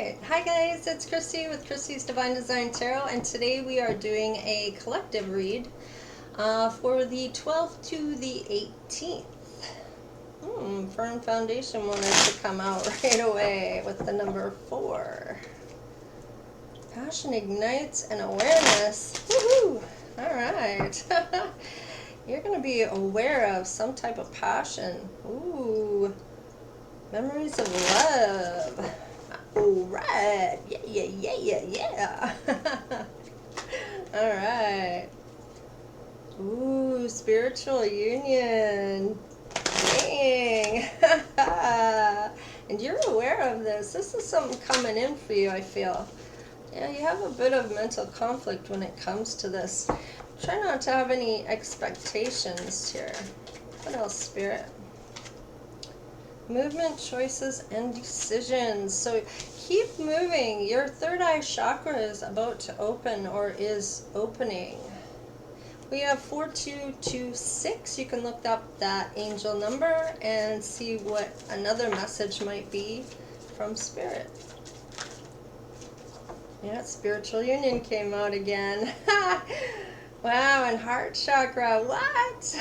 Alright, hi guys, it's Chrissie with Chrissie's Divine Design Tarot, and today we are doing a collective read for the 12th to the 18th. Firm Foundation wanted to come out right away with the number 4. Passion ignites and awareness. Woohoo! Alright. You're going to be aware of some type of passion. Ooh. Memories of love. Alright. Yeah. Alright. Ooh, spiritual union. Dang. And you're aware of this. This is something coming in for you, I feel. Yeah, you have a bit of mental conflict when it comes to this. Try not to have any expectations here. What else, Spirit? Movement, choices, and decisions. So keep moving. Your third eye chakra is about to open or is opening. We have 4226. You can look up that angel number and see what another message might be from Spirit. Yeah, spiritual union came out again. Wow, and heart chakra. What?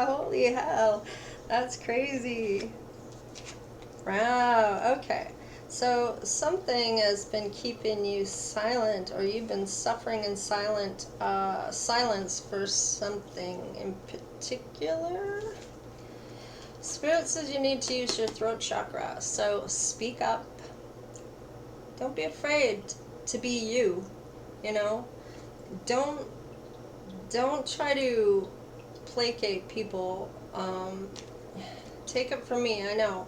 Holy hell. That's crazy. Wow, okay. So something has been keeping you silent, or you've been suffering in silence for something in particular. Spirit says you need to use your throat chakra, so speak up. Don't be afraid to be you, you know. Don't try to placate people. Take it from me, I know.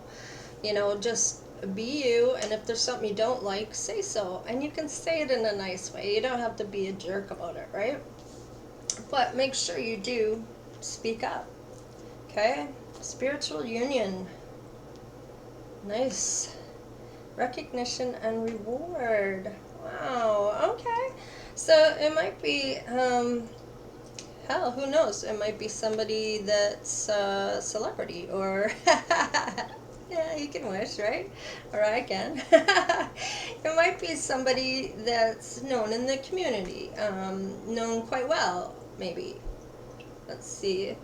You know, just be you, and if there's something you don't like, say so. And you can say it in a nice way. You don't have to be a jerk about it, right? But make sure you do speak up. Okay? Spiritual union. Nice. Recognition and reward. Wow. Okay. So it might be, hell, who knows? It might be somebody that's a celebrity, or yeah, you can wish, right? Or I can. It might be somebody that's known in the community, known quite well, maybe. Let's see.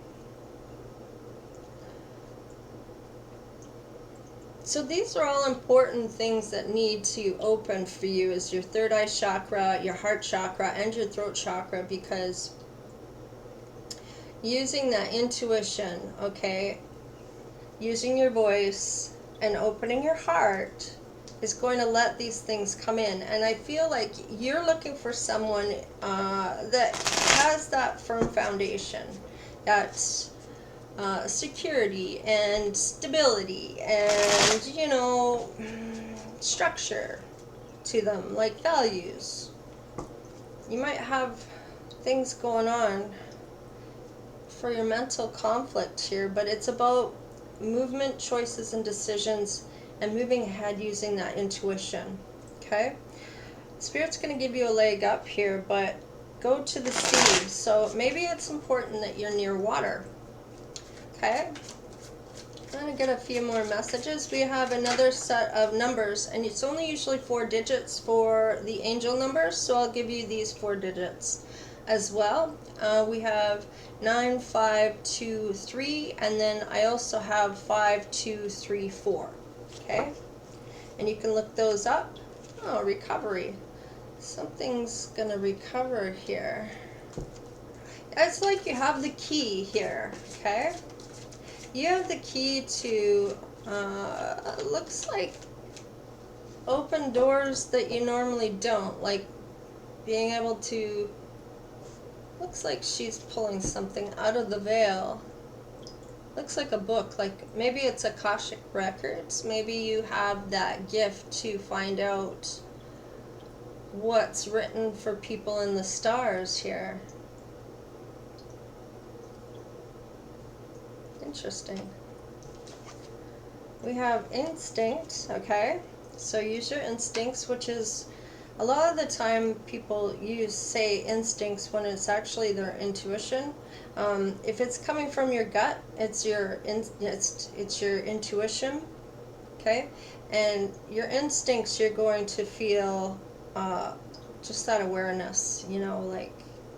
So these are all important things that need to open for you, is your third eye chakra, your heart chakra, and your throat chakra, because using that intuition, okay, using your voice and opening your heart is going to let these things come in. And I feel like you're looking for someone that has that firm foundation, that's security and stability and, you know, structure to them, like values. You might have things going on for your mental conflict here, but it's about movement, choices, and decisions, and moving ahead using that intuition. Okay? Spirit's going to give you a leg up here, but go to the sea. So maybe it's important that you're near water. Okay? I'm going to get a few more messages. We have another set of numbers, and it's only usually 4 digits for the angel numbers, so I'll give you these 4 digits as well. We have 9, 5, 2, 3, and then I also have 5, 2, 3, 4. Okay? And you can look those up. Oh, recovery. Something's going to recover here. It's like you have the key here. Okay? You have the key to, looks like open doors that you normally don't, like being able to, looks like she's pulling something out of the veil. Looks like a book, like maybe it's Akashic Records. Maybe you have that gift to find out what's written for people in the stars here. Interesting. We have instinct, okay? So use your instincts, which is a lot of the time people say instincts when it's actually their intuition. If it's coming from your gut, it's your intuition, okay? And your instincts, you're going to feel just that awareness, you know, like,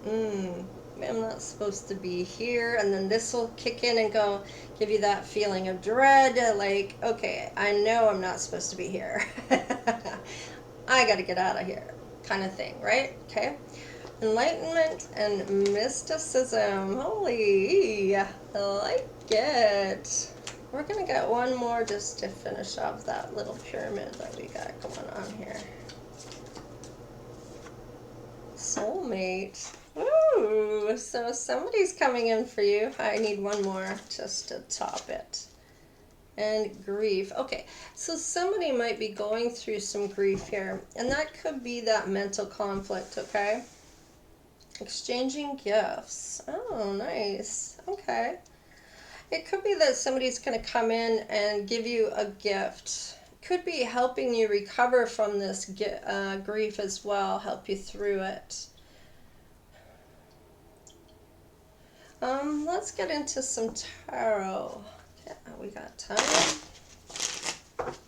I'm not supposed to be here. And then this will kick in and go, give you that feeling of dread, like, okay, I know I'm not supposed to be here. I got to get out of here, kind of thing, right? Okay. Enlightenment and mysticism. Holy, I like it. We're going to get one more just to finish off that little pyramid that we got going on here. Soulmate. Ooh, so somebody's coming in for you. I need one more just to top it. And grief. Okay, so somebody might be going through some grief here, and that could be that mental conflict, okay? Exchanging gifts. Oh, nice. Okay. It could be that somebody's going to come in and give you a gift. Could be helping you recover from this grief as well, help you through it. Let's get into some tarot. Yeah, we got time.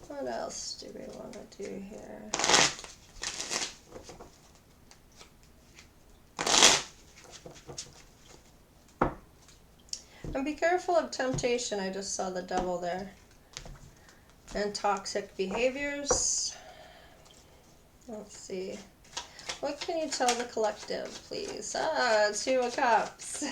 What else do we want to do here? And be careful of temptation. I just saw the devil there. And toxic behaviors. Let's see. What can you tell the collective, please? Two of Cups.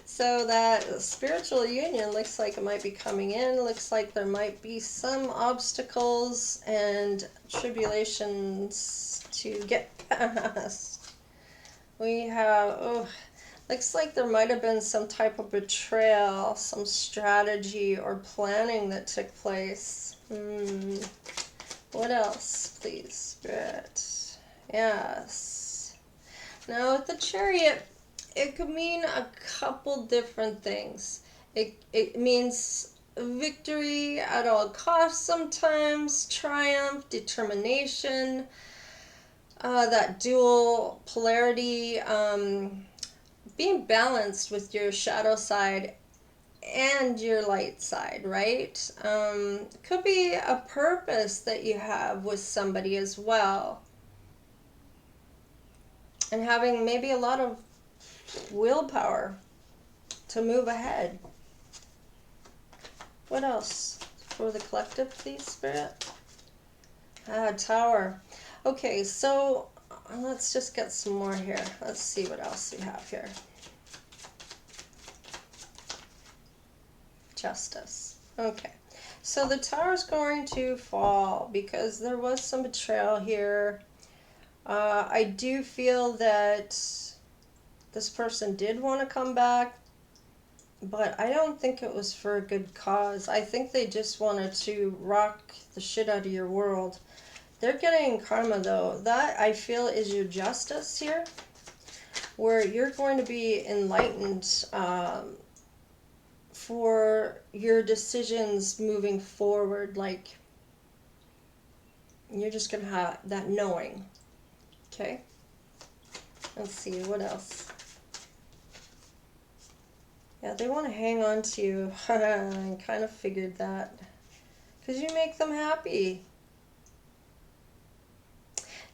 So that spiritual union looks like it might be coming in. Looks like there might be some obstacles and tribulations to get past. We have, looks like there might have been some type of betrayal, some strategy or planning that took place. What else, please, Spirit? Yes. Now with the Chariot, it could mean a couple different things. It means victory at all costs sometimes, triumph, determination, that dual polarity, being balanced with your shadow side and your light side, right? Could be a purpose that you have with somebody as well. And having maybe a lot of willpower to move ahead. What else for the collective, please, Spirit? Tower. Okay, so let's just get some more here. Let's see what else we have here. Justice. Okay, so the tower is going to fall because there was some betrayal here. I do feel that this person did want to come back, but I don't think it was for a good cause. I think they just wanted to rock the shit out of your world. They're getting karma, though. That, I feel, is your justice here, where you're going to be enlightened for your decisions moving forward. Like, you're just going to have that knowing. Okay? Let's see, what else? Yeah, they want to hang on to you. I kind of figured that. Because you make them happy.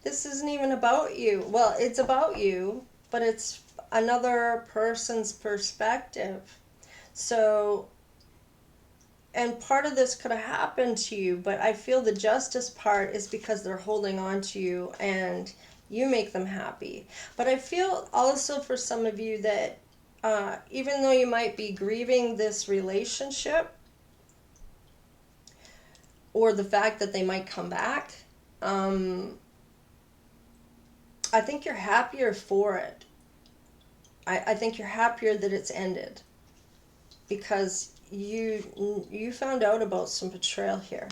This isn't even about you. Well, it's about you, but it's another person's perspective. So, and part of this could have happened to you, but I feel the justice part is because they're holding on to you and you make them happy. But I feel also for some of you that even though you might be grieving this relationship or the fact that they might come back, I think you're happier for it. I think you're happier that it's ended because you found out about some betrayal here.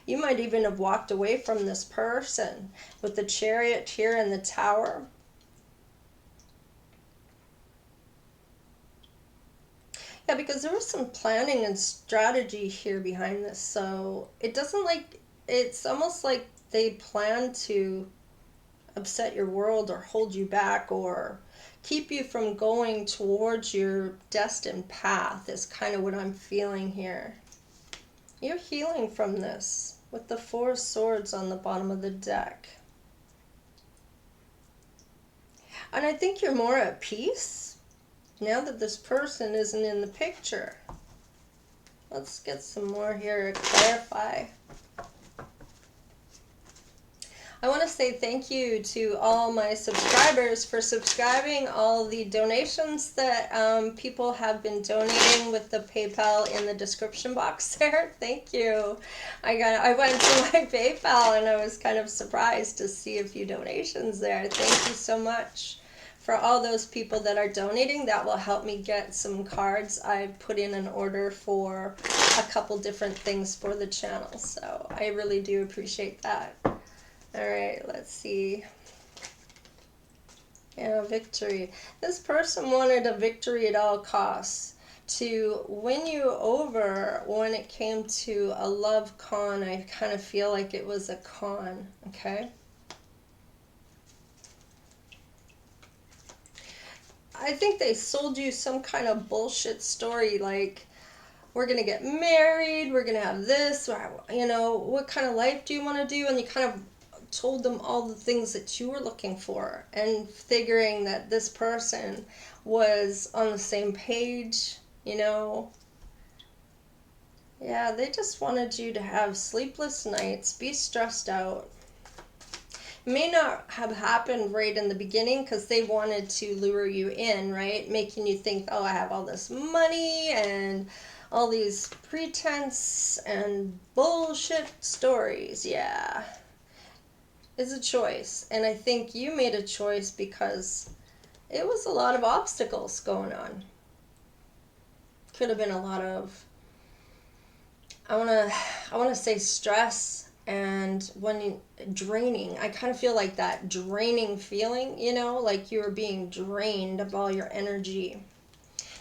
You might even have walked away from this person with the Chariot here and the Tower. Yeah, because there was some planning and strategy here behind this. So it doesn't like, it's almost like they plan to upset your world or hold you back or keep you from going towards your destined path is kind of what I'm feeling here. You're healing from this with the 4 swords on the bottom of the deck. And I think you're more at peace now that this person isn't in the picture. Let's get some more here to clarify. I want to say thank you to all my subscribers for subscribing, all the donations that people have been donating with the PayPal in the description box there. Thank you. I went to my PayPal and I was kind of surprised to see a few donations there. Thank you so much for all those people that are donating. That will help me get some cards. I put in an order for a couple different things for the channel, so I really do appreciate that. All right, let's see. Yeah, victory. This person wanted a victory at all costs to win you over when it came to a love con. I kind of feel like it was a con, okay? I think they sold you some kind of bullshit story like, we're going to get married, we're going to have this, or, you know, what kind of life do you want to do? And you kind of told them all the things that you were looking for and figuring that this person was on the same page, you know. Yeah, they just wanted you to have sleepless nights, be stressed out. It may not have happened right in the beginning because they wanted to lure you in, right? Making you think, oh, I have all this money and all these pretense and bullshit stories. Yeah. It's a choice, and I think you made a choice because it was a lot of obstacles going on. Could have been a lot of, I want to say stress, and draining. I kind of feel like that draining feeling, you know, like you were being drained of all your energy.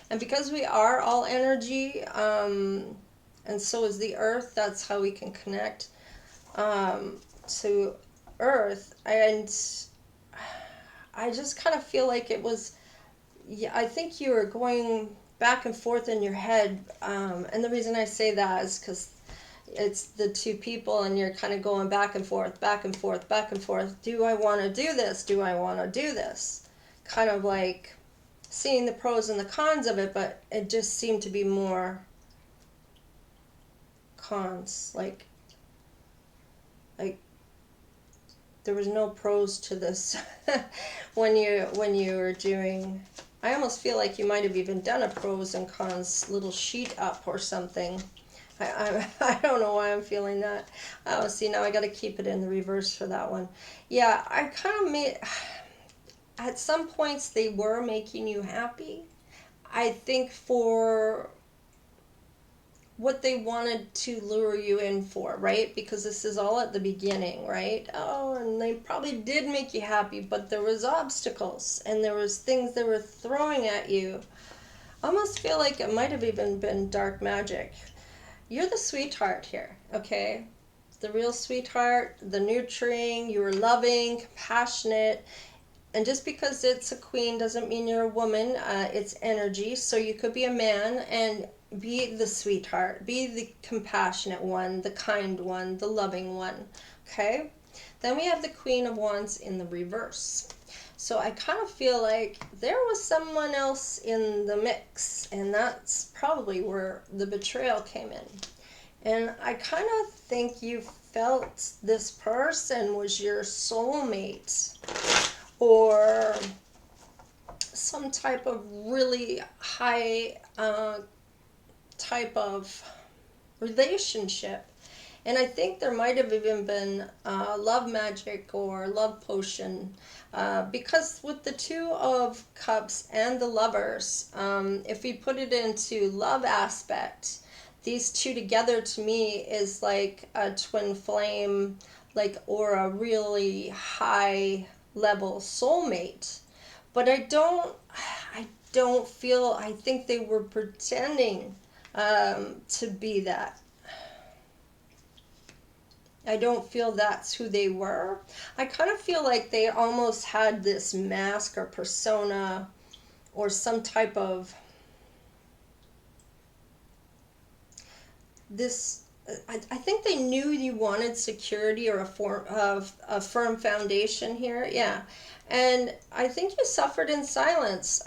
And because we are all energy, and so is the earth, that's how we can connect to Earth, and I just kind of feel like it was, yeah, I think you were going back and forth in your head, and the reason I say that is because it's the 2 people and you're kind of going back and forth, back and forth, back and forth. Do I want to do this? Do I want to do this? Kind of like seeing the pros and the cons of it, but it just seemed to be more cons, like there was no pros to this when you were doing. I almost feel like you might have even done a pros and cons little sheet up or something. I don't know why I'm feeling that. Oh, see, now I got to keep it in the reverse for that one. Yeah, I kind of made, at some points they were making you happy. I think for what they wanted to lure you in for, right? Because this is all at the beginning, right? Oh, and they probably did make you happy, but there was obstacles and there was things they were throwing at you. I almost feel like it might have even been dark magic. You're the sweetheart here, okay? The real sweetheart, the nurturing, you were loving, compassionate. And just because it's a queen doesn't mean you're a woman. It's energy. So you could be a man and be the sweetheart, be the compassionate one, the kind one, the loving one. Okay? Then we have the Queen of Wands in the reverse. So I kind of feel like there was someone else in the mix, and that's probably where the betrayal came in. And I kind of think you felt this person was your soulmate, or some type of really high type of relationship. And I think there might have even been love magic or love potion, because with the 2 of Cups and the Lovers, if we put it into love aspect, these 2 together to me is like a twin flame, like, or a really high level soulmate. But I don't feel, I think they were pretending to be that. I don't feel that's who they were. I kind of feel like they almost had this mask or persona or some type of this. I think they knew you wanted security or a form of a firm foundation here. Yeah. And I think you suffered in silence,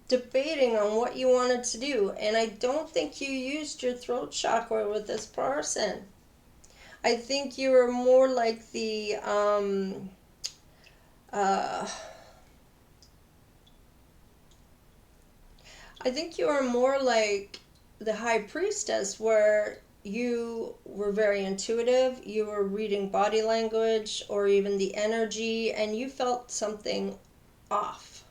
debating on what you wanted to do. And I don't think you used your throat chakra with this person. I think you were more like the I think you were more like the high priestess, where you were very intuitive, you were reading body language or even the energy, and you felt something off.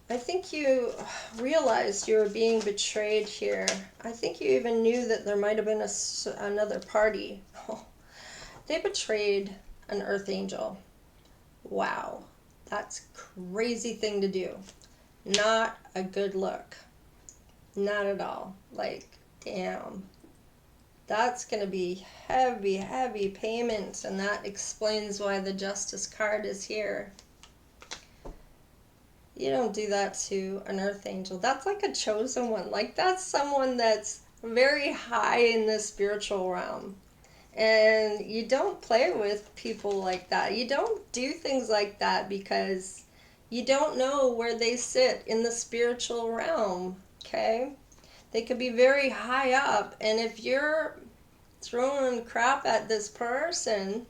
I think you realized you were being betrayed here. I think you even knew that there might have been another party. They betrayed an earth angel. Wow, that's a crazy thing to do. Not a good look. Not at all. Like, damn. That's going to be heavy, heavy payments, and that explains why the Justice card is here. You don't do that to an earth angel. That's like a chosen one. Like, that's someone that's very high in the spiritual realm. And you don't play with people like that. You don't do things like that because you don't know where they sit in the spiritual realm, okay? They could be very high up, and if you're throwing crap at this person,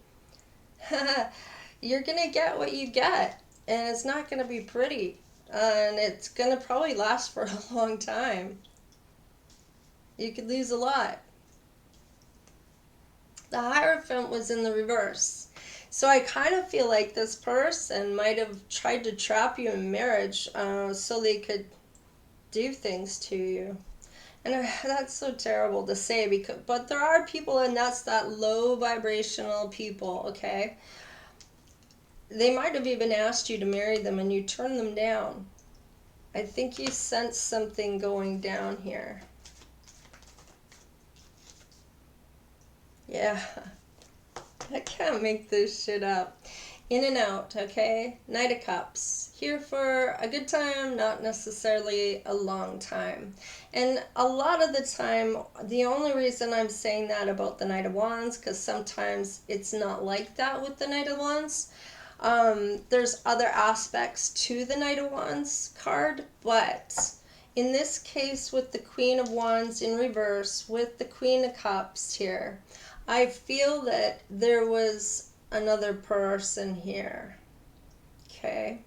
you're going to get what you get, and it's not going to be pretty, and it's going to probably last for a long time. You could lose a lot. The Hierophant was in the reverse. So I kind of feel like this person might have tried to trap you in marriage so they could do things to you. And that's so terrible to say, but there are people, and that's that low vibrational people, okay? They might have even asked you to marry them and you turned them down. I think you sense something going down here. Yeah. I can't make this shit up. In and out, okay? Knight of Cups. Here for a good time, not necessarily a long time. And a lot of the time, the only reason I'm saying that about the Knight of Wands, because sometimes it's not like that with the Knight of Wands. There's other aspects to the Knight of Wands card, but in this case with the Queen of Wands in reverse, with the Queen of Cups here, I feel that there was another person here, okay?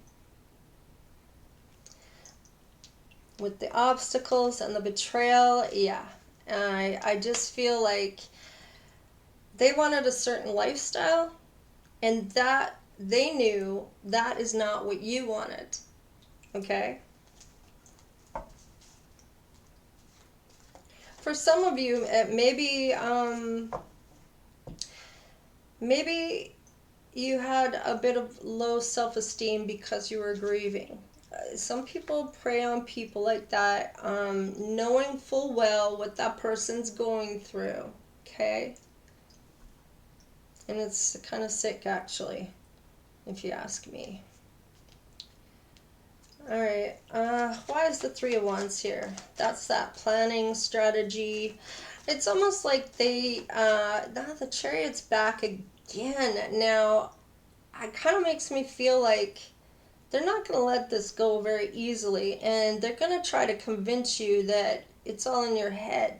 With the obstacles and the betrayal, yeah. I just feel like they wanted a certain lifestyle, and that they knew that is not what you wanted, okay? For some of you, maybe you had a bit of low self-esteem because you were grieving. Some people prey on people like that, knowing full well what that person's going through, okay? And it's kind of sick, actually, if you ask me. Alright, why is the Three of Wands here? That's that planning strategy. It's almost like now the Chariot's back again. Now, it kind of makes me feel like they're not going to let this go very easily, and they're going to try to convince you that it's all in your head,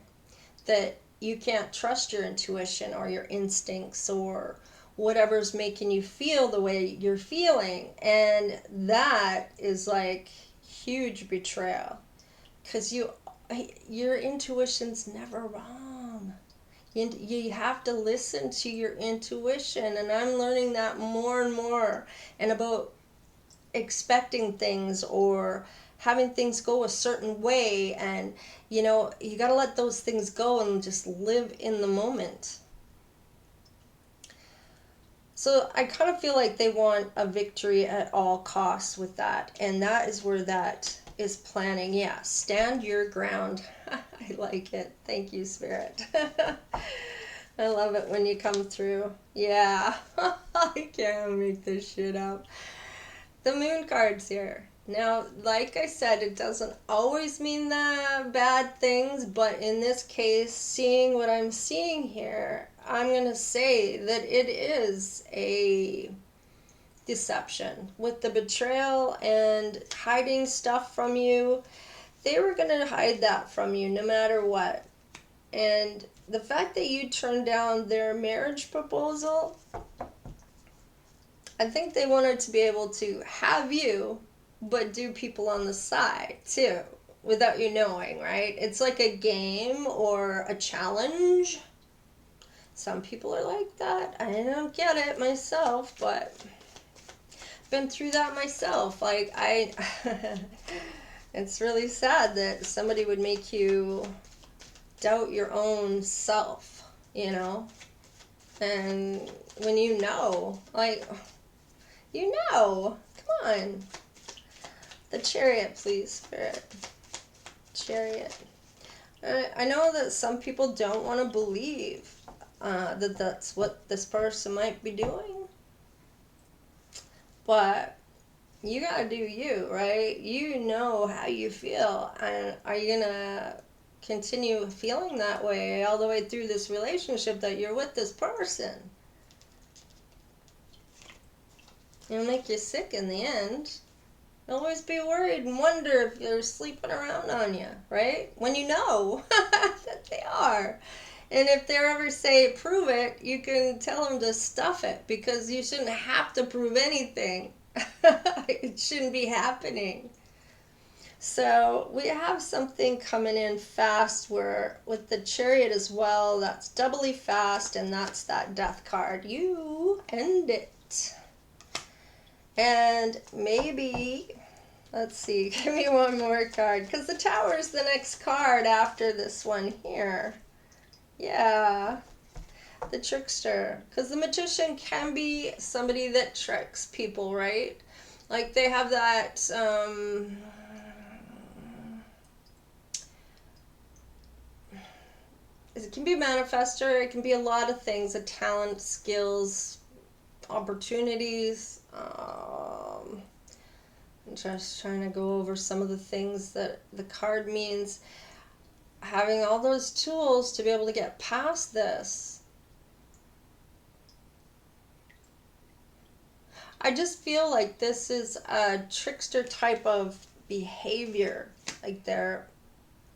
that you can't trust your intuition or your instincts or whatever's making you feel the way you're feeling. And that is like huge betrayal, because your intuition's never wrong. You have to listen to your intuition, and I'm learning that more and more. And about expecting things or having things go a certain way, and you got to let those things go and just live in the moment. So I kind of feel like they want a victory at all costs with that, and that is where that is planning. Yeah, stand your ground. I like it. Thank you, Spirit. I love it when you come through. Yeah. I can't make this shit up. The moon card's here. Now, like I said, it doesn't always mean the bad things, but in this case, seeing what I'm seeing here, I'm going to say that it is a deception. With the betrayal and hiding stuff from you, they were going to hide that from you no matter what. And the fact that you turned down their marriage proposal, I think they wanted to be able to have you, but do people on the side too, without you knowing, right? It's like a game or a challenge. Some people are like that. I don't get it myself, but I've been through that myself. Like, it's really sad that somebody would make you doubt your own self, you know? And when you know, like, you know, come on. The Chariot, please, Spirit. Chariot. I know that some people don't want to believe that that's what this person might be doing. But you gotta do you, right? You know how you feel. And are you gonna continue feeling that way all the way through this relationship that you're with this person? It'll make you sick in the end. You'll always be worried and wonder if they're sleeping around on you, right? When you know that they are. And if they ever say prove it, you can tell them to stuff it, because you shouldn't have to prove anything. It shouldn't be happening. So we have something coming in fast, where with the Chariot as well, that's doubly fast, and that's that Death card. You end it. And maybe, let's see, give me one more card, because the Tower is the next card after this one here. Yeah, the Trickster, because the Magician can be somebody that tricks people, right? Like they have that, it can be a manifester, it can be a lot of things, a talent, skills, opportunities. I'm just trying to go over some of the things that the card means. Having all those tools to be able to get past this. I just feel like this is a trickster type of behavior. Like they're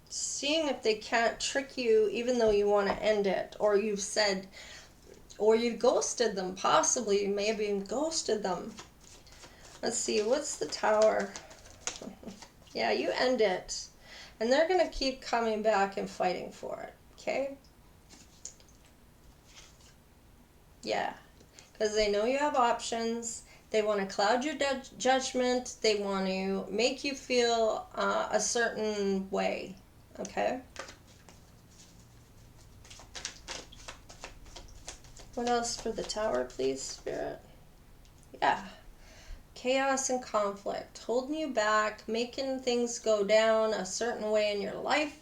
seeing if they can't trick you even though you want to end it. Or you've said, or you ghosted them. Possibly, you may have even ghosted them. Let's see, what's the Tower? Yeah, you end it. And they're going to keep coming back and fighting for it, okay? Yeah, because they know you have options. They want to cloud your judgment. They want to make you feel a certain way, okay? What else for the Tower, please, Spirit? Yeah. Chaos and conflict, holding you back, making things go down a certain way in your life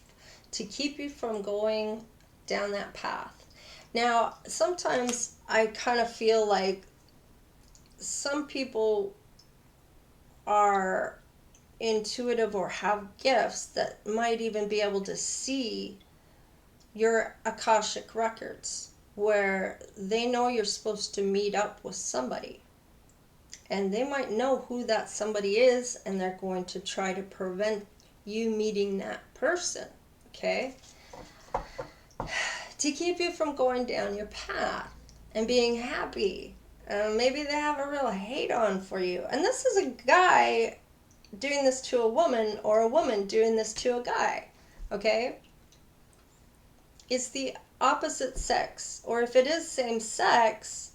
to keep you from going down that path. Now, sometimes I kind of feel like some people are intuitive or have gifts that might even be able to see your Akashic records, where they know you're supposed to meet up with somebody. And they might know who that somebody is, and they're going to try to prevent you meeting that person, okay? To keep you from going down your path and being happy. Maybe they have a real hate on for you. And this is a guy doing this to a woman, or a woman doing this to a guy, okay? It's the opposite sex. Or if it is same sex,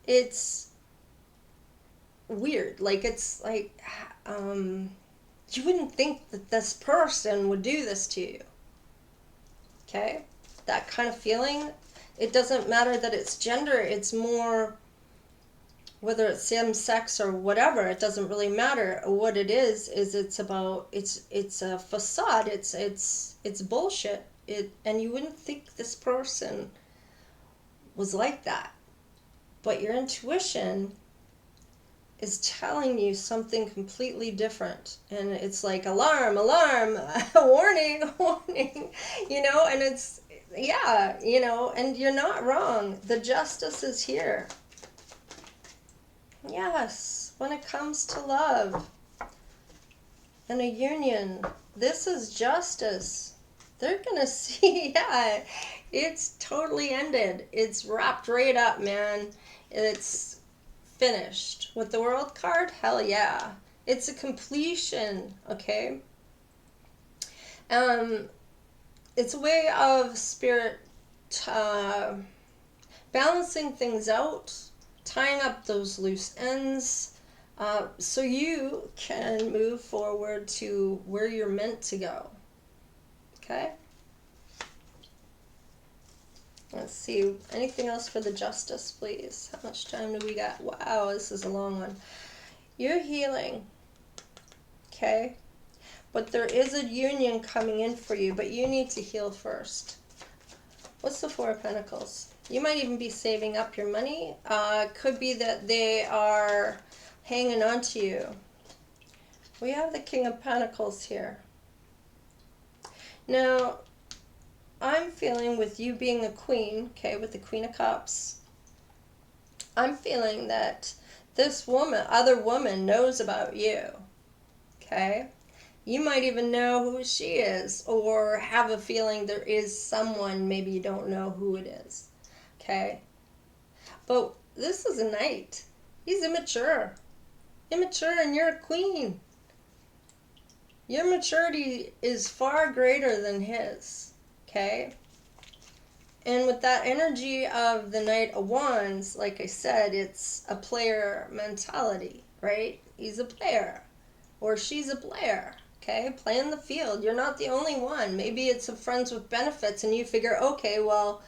it's weird. Like, it's like, you wouldn't think that this person would do this to you. Okay? That kind of feeling. It doesn't matter that it's gender. It's more, whether it's same sex or whatever, it doesn't really matter. What it is it's about, it's a facade. It's bullshit. And you wouldn't think this person was like that. But your intuition is telling you something completely different. And it's like, alarm, alarm, warning, warning, and it's, yeah, and you're not wrong. The justice is here. Yes, when it comes to love and a union, this is justice. They're going to see, yeah, it's totally ended. It's wrapped right up, man. It's finished. With the World card, hell yeah. It's a completion, okay? It's a way of spirit balancing things out, tying up those loose ends, so you can move forward to where you're meant to go. Okay? Let's see. Anything else for the justice, please? How much time do we got? Wow, this is a long one. You're healing. Okay? But there is a union coming in for you, but you need to heal first. What's the Four of Pentacles? You might even be saving up your money. Could be that they are hanging on to you. We have the King of Pentacles here. Now, I'm feeling with you being a queen, okay, with the Queen of Cups, I'm feeling that this woman, other woman, knows about you, okay? You might even know who she is, or have a feeling there is someone, maybe you don't know who it is, okay? But this is a knight. He's immature. Immature, and you're a queen. Your maturity is far greater than his, okay? And with that energy of the Knight of Wands, like I said, it's a player mentality, right? He's a player, or she's a player, okay? Playing the field. You're not the only one. Maybe it's a friends with benefits, and you figure, okay, well,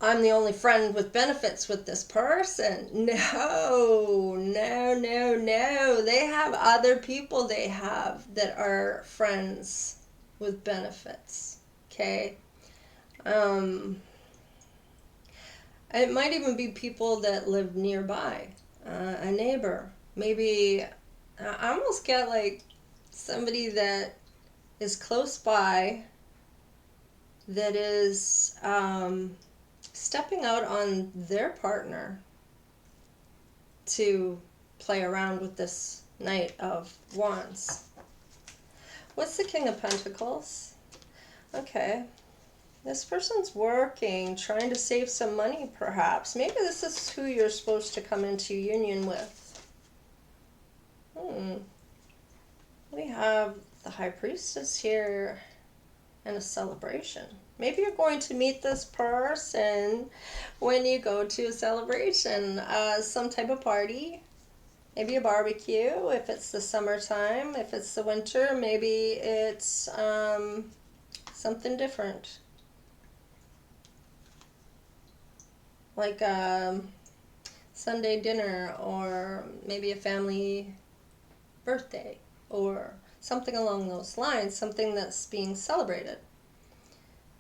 I'm the only friend with benefits with this person. No, no, no, no. They have other people they have that are friends with benefits, okay? It might even be people that live nearby, a neighbor. Maybe, I almost get like somebody that is close by that is stepping out on their partner to play around with this Knight of Wands. What's the King of Pentacles? Okay. This person's working, trying to save some money, perhaps. Maybe this is who you're supposed to come into union with. We have the High Priestess here and a celebration. Maybe you're going to meet this person when you go to a celebration, some type of party. Maybe a barbecue if it's the summertime. If it's the winter, maybe it's something different. Like a Sunday dinner, or maybe a family birthday, or something along those lines, something that's being celebrated.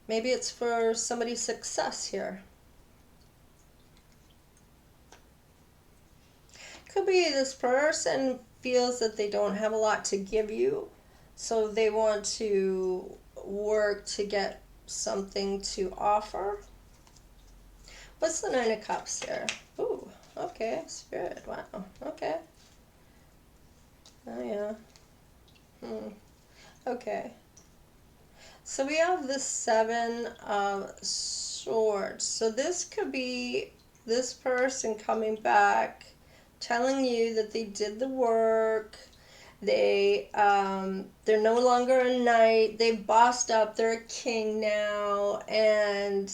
Maybe it's for somebody's success here. Could be this person feels that they don't have a lot to give you, so they want to work to get something to offer. What's the Nine of Cups here? Ooh, okay, Spirit, wow, okay. Oh, yeah. Okay. So we have the Seven of Swords. So this could be this person coming back, telling you that they did the work. They're no longer a knight. They've bossed up. They're a king now. And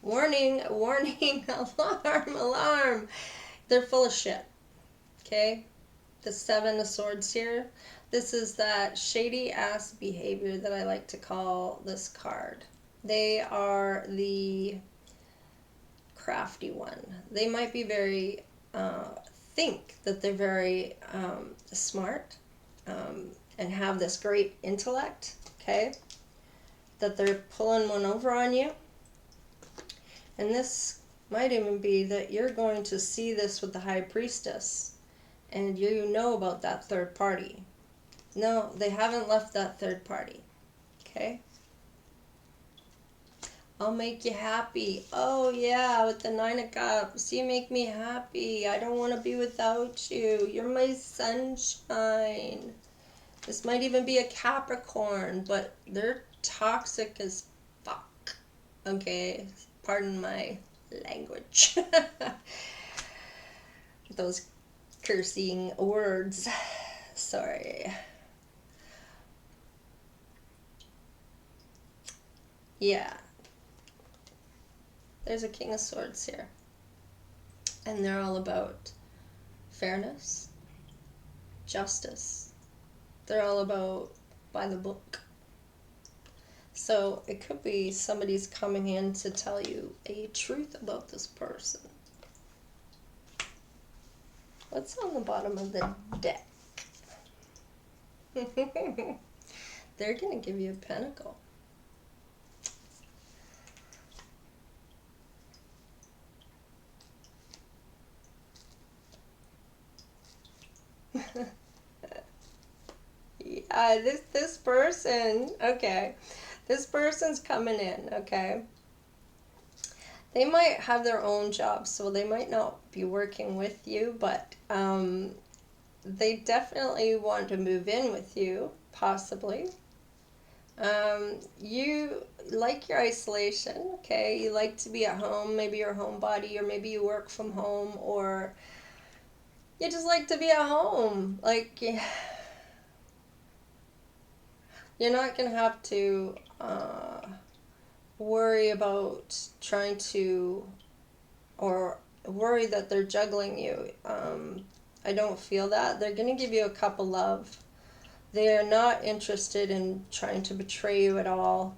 warning, warning, alarm, alarm. They're full of shit. Okay? The Seven of Swords here. This is that shady ass behavior that I like to call this card. They are the crafty one. They might be very, think that they're very smart and have this great intellect, okay? That they're pulling one over on you. And this might even be that you're going to see this with the High Priestess, and you know about that third party. No, they haven't left that third party. Okay? I'll make you happy. Oh yeah, with the 9 of Cups. You make me happy. I don't want to be without you. You're my sunshine. This might even be a Capricorn, but they're toxic as fuck. Okay? Pardon my language. Those cursing words. Sorry. Yeah. There's a King of Swords here. And they're all about fairness, justice. They're all about by the book. So it could be somebody's coming in to tell you a truth about this person. What's on the bottom of the deck? They're going to give you a pentacle. Yeah, this person, okay. This person's coming in, okay. They might have their own job, so they might not be working with you, but they definitely want to move in with you, possibly. You like your isolation, okay? You like to be at home, maybe you're a homebody, or maybe you work from home, or you just like to be at home. Like, you're not going to have to worry about trying to, or worry that they're juggling you. I don't feel that. They're going to give you a cup of love. They are not interested in trying to betray you at all.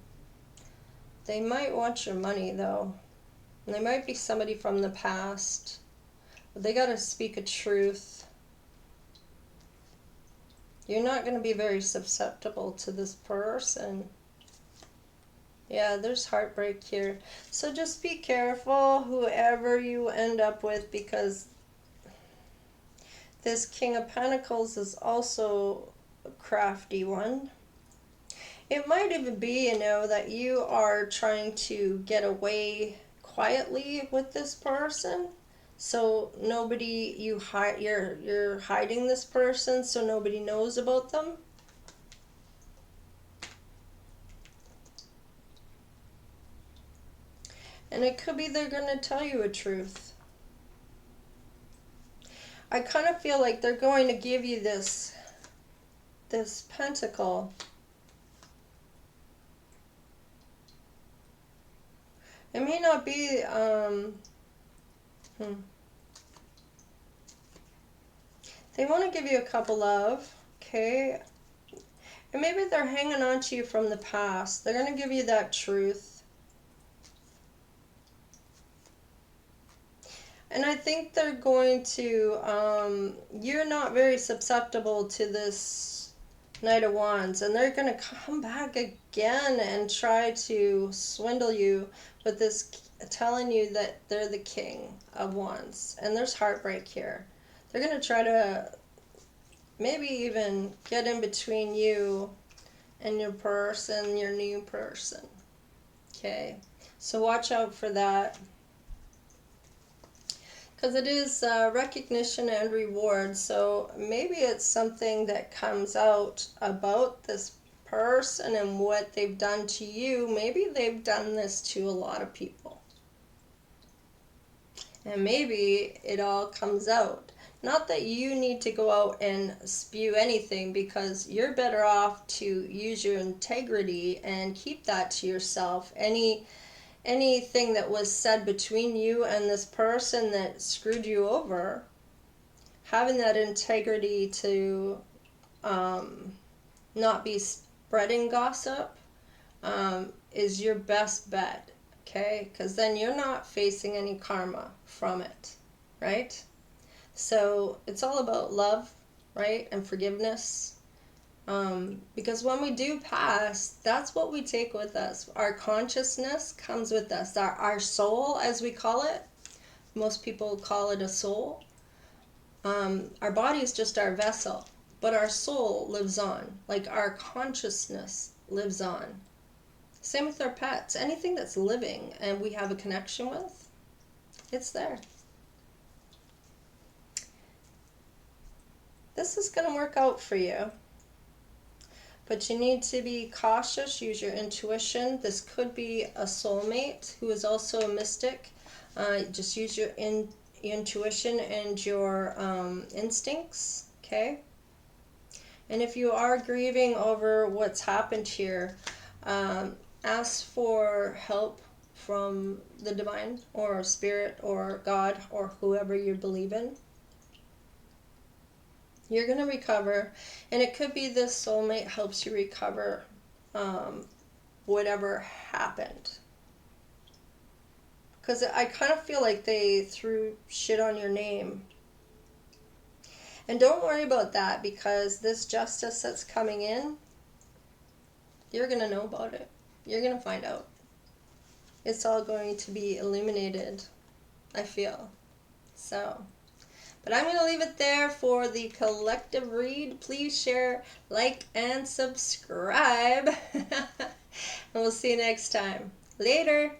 They might want your money, though. And they might be somebody from the past. But they got to speak a truth. You're not going to be very susceptible to this person. Yeah, there's heartbreak here. So just be careful, whoever you end up with, because this King of Pentacles is also a crafty one. It might even be, that you are trying to get away quietly with this person. So nobody, you're hiding this person so nobody knows about them. And it could be they're going to tell you a truth. I kind of feel like they're going to give you this pentacle. It may not be, They want to give you a cup of love, okay? And maybe they're hanging on to you from the past. They're going to give you that truth. And I think they're going to, you're not very susceptible to this Knight of Wands. And they're going to come back again and try to swindle you with this, telling you that they're the King of Wands. And there's heartbreak here. They're going to try to maybe even get in between you and your person, your new person. Okay, so watch out for that. Because it is recognition and reward. So maybe it's something that comes out about this person and what they've done to you. Maybe they've done this to a lot of people. And maybe it all comes out. Not that you need to go out and spew anything, because you're better off to use your integrity and keep that to yourself. Anything that was said between you and this person that screwed you over, having that integrity to not be spreading gossip is your best bet, okay? Because then you're not facing any karma from it, right? So it's all about love, right? And forgiveness. Because when we do pass, that's what we take with us. Our consciousness comes with us. Our soul, as we call it, most people call it a soul. Our body is just our vessel, but our soul lives on. Like our consciousness lives on. Same with our pets. Anything that's living and we have a connection with, it's there. This is going to work out for you. But you need to be cautious, use your intuition. This could be a soulmate who is also a mystic. Just use your intuition and your instincts, okay? And if you are grieving over what's happened here, ask for help from the divine or spirit or God or whoever you believe in. You're going to recover, and it could be this soulmate helps you recover whatever happened. Because I kind of feel like they threw shit on your name. And don't worry about that, because this justice that's coming in, you're going to know about it. You're going to find out. It's all going to be illuminated, I feel. So... but I'm going to leave it there for the collective read. Please share, like, and subscribe. And we'll see you next time. Later.